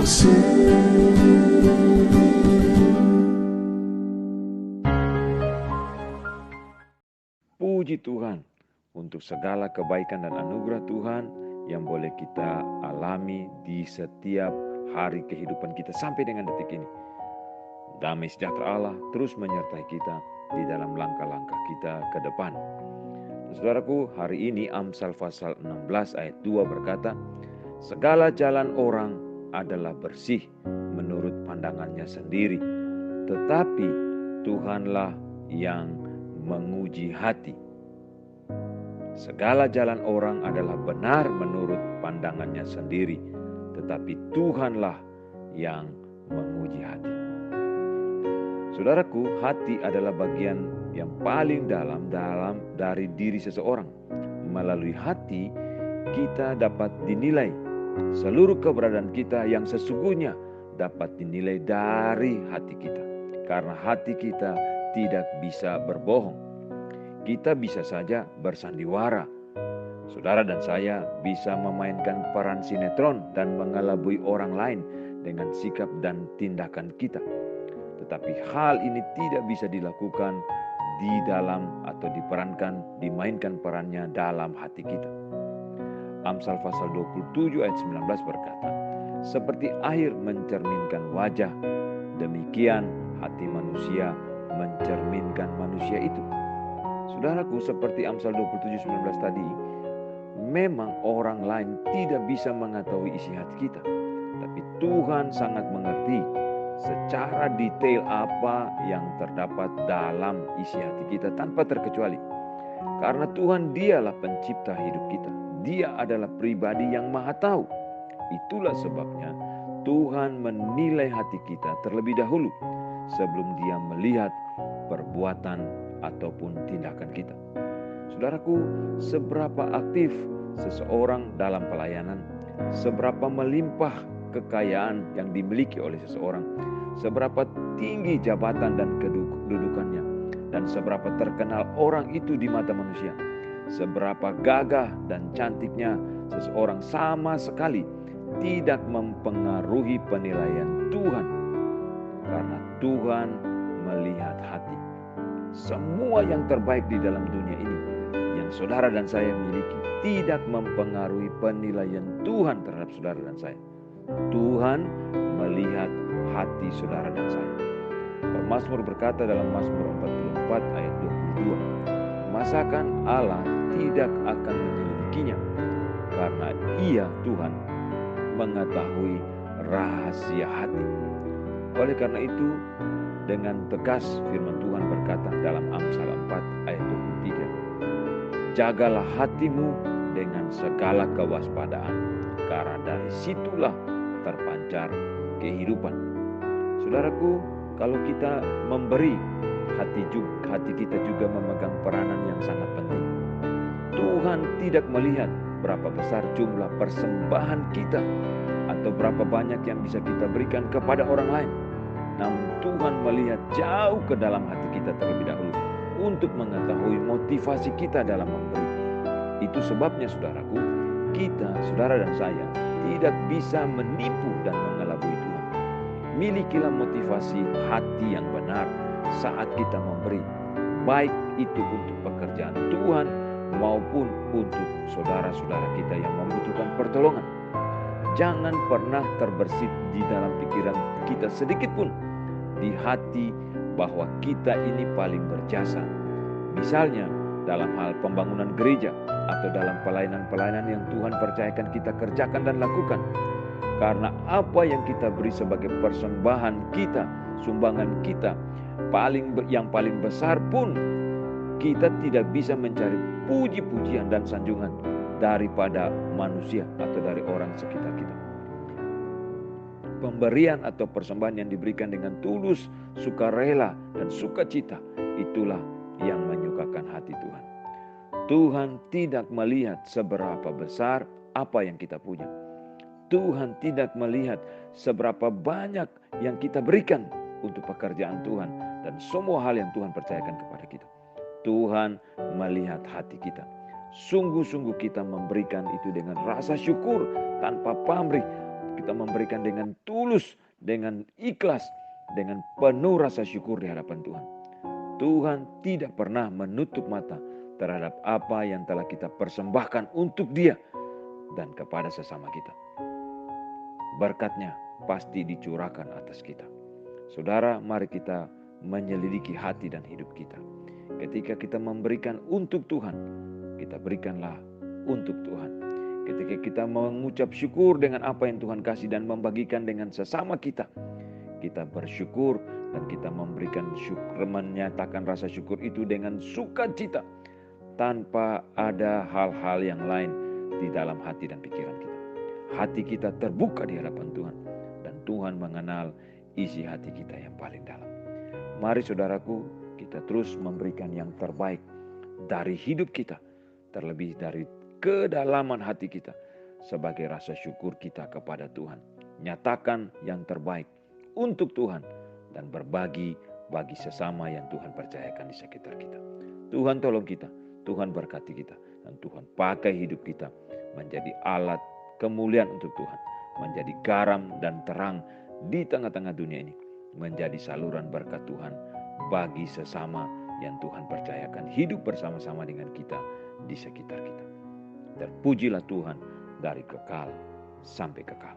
kasih. Puji Tuhan untuk segala kebaikan dan anugerah Tuhan yang boleh kita alami di setiap hari kehidupan kita sampai dengan detik ini. Damai sejahtera Allah terus menyertai kita di dalam langkah-langkah kita ke depan. Saudaraku, hari ini Amsal pasal 16 ayat 2 berkata, segala jalan orang adalah bersih menurut pandangannya sendiri, tetapi Tuhanlah yang menguji hati. Segala jalan orang adalah benar menurut pandangannya sendiri, tetapi Tuhanlah yang menguji hati. Saudaraku, hati adalah bagian yang paling dalam dari diri seseorang. Melalui hati, kita dapat dinilai. Seluruh keberadaan kita yang sesungguhnya dapat dinilai dari hati kita. Karena hati kita tidak bisa berbohong. Kita bisa saja bersandiwara. Saudara dan saya bisa memainkan peran sinetron dan mengelabui orang lain dengan sikap dan tindakan kita. Tetapi hal ini tidak bisa dilakukan di dalam atau dimainkan perannya dalam hati kita. Amsal pasal 27 ayat 19 berkata, seperti air mencerminkan wajah, demikian hati manusia mencerminkan manusia itu. Saudaraku, seperti Amsal 27:19 tadi, memang orang lain tidak bisa mengetahui isi hati kita. Tapi Tuhan sangat mengerti secara detail apa yang terdapat dalam isi hati kita tanpa terkecuali. Karena Tuhan dialah pencipta hidup kita. Dia adalah pribadi yang maha tahu. Itulah sebabnya Tuhan menilai hati kita terlebih dahulu sebelum Dia melihat perbuatan ataupun tindakan kita. Saudaraku, seberapa aktif seseorang dalam pelayanan, seberapa melimpah kekayaan yang dimiliki oleh seseorang, seberapa tinggi jabatan dan kedudukannya, dan seberapa terkenal orang itu di mata manusia, seberapa gagah dan cantiknya seseorang sama sekali tidak mempengaruhi penilaian Tuhan. Karena Tuhan melihat hati. Semua yang terbaik di dalam dunia ini yang saudara dan saya miliki tidak mempengaruhi penilaian Tuhan terhadap saudara dan saya. Tuhan melihat hati saudara dan saya. Pemazmur berkata dalam Mazmur 44 ayat 22, masakan Allah tidak akan menyelidikinya, karena Ia Tuhan mengetahui rahasia hati. Oleh karena itu, dengan tegas firman Tuhan berkata dalam Amsal 4 ayat 23, jagalah hatimu dengan segala kewaspadaan, karena dari situlah terpancar kehidupan. Saudaraku, kalau kita memberi, hati kita juga memegang peranan yang sangat penting. Tuhan tidak melihat berapa besar jumlah persembahan kita atau berapa banyak yang bisa kita berikan kepada orang lain. Namun Tuhan melihat jauh ke dalam hati kita terlebih dahulu untuk mengetahui motivasi kita dalam memberi. Itu sebabnya saudaraku, kita, saudara dan saya, tidak bisa menipu dan mengelabui Tuhan. Milikilah motivasi hati yang benar saat kita memberi, baik itu untuk pekerjaan Tuhan maupun untuk saudara-saudara kita yang membutuhkan pertolongan. Jangan pernah terbersit di dalam pikiran kita sedikit pun di hati bahwa kita ini paling berjasa. Misalnya dalam hal pembangunan gereja atau dalam pelayanan-pelayanan yang Tuhan percayakan kita kerjakan dan lakukan. Karena apa yang kita beri sebagai persembahan kita, sumbangan kita, yang paling besar pun, kita tidak bisa mencari puji-pujian dan sanjungan daripada manusia atau dari orang sekitar kita. Pemberian atau persembahan yang diberikan dengan tulus, sukarela dan sukacita, itulah yang menyukakan hati Tuhan. Tuhan tidak melihat seberapa besar apa yang kita punya. Tuhan tidak melihat seberapa banyak yang kita berikan untuk pekerjaan Tuhan dan semua hal yang Tuhan percayakan kepada kita. Tuhan melihat hati kita. Sungguh-sungguh kita memberikan itu dengan rasa syukur tanpa pamrih, kita memberikan dengan tulus, dengan ikhlas, dengan penuh rasa syukur di hadapan Tuhan. Tuhan tidak pernah menutup mata terhadap apa yang telah kita persembahkan untuk Dia dan kepada sesama kita. Berkat-Nya pasti dicurahkan atas kita. Saudara, mari kita menyelidiki hati dan hidup kita. Ketika kita memberikan untuk Tuhan, kita berikanlah untuk Tuhan. Ketika kita mengucap syukur dengan apa yang Tuhan kasih dan membagikan dengan sesama kita, kita bersyukur dan kita memberikan syukur, menyatakan rasa syukur itu dengan sukacita tanpa ada hal-hal yang lain di dalam hati dan pikiran kita. Hati kita terbuka di hadapan Tuhan dan Tuhan mengenal isi hati kita yang paling dalam. Mari saudaraku, kita terus memberikan yang terbaik dari hidup kita, terlebih dari kedalaman hati kita sebagai rasa syukur kita kepada Tuhan. Nyatakan yang terbaik untuk Tuhan dan berbagi bagi sesama yang Tuhan percayakan di sekitar kita. Tuhan tolong kita, Tuhan berkati kita, dan Tuhan pakai hidup kita menjadi alat kemuliaan untuk Tuhan, menjadi garam dan terang di tengah-tengah dunia ini, menjadi saluran berkat Tuhan bagi sesama yang Tuhan percayakan hidup bersama-sama dengan kita di sekitar kita. Terpujilah Tuhan dari kekal sampai kekal.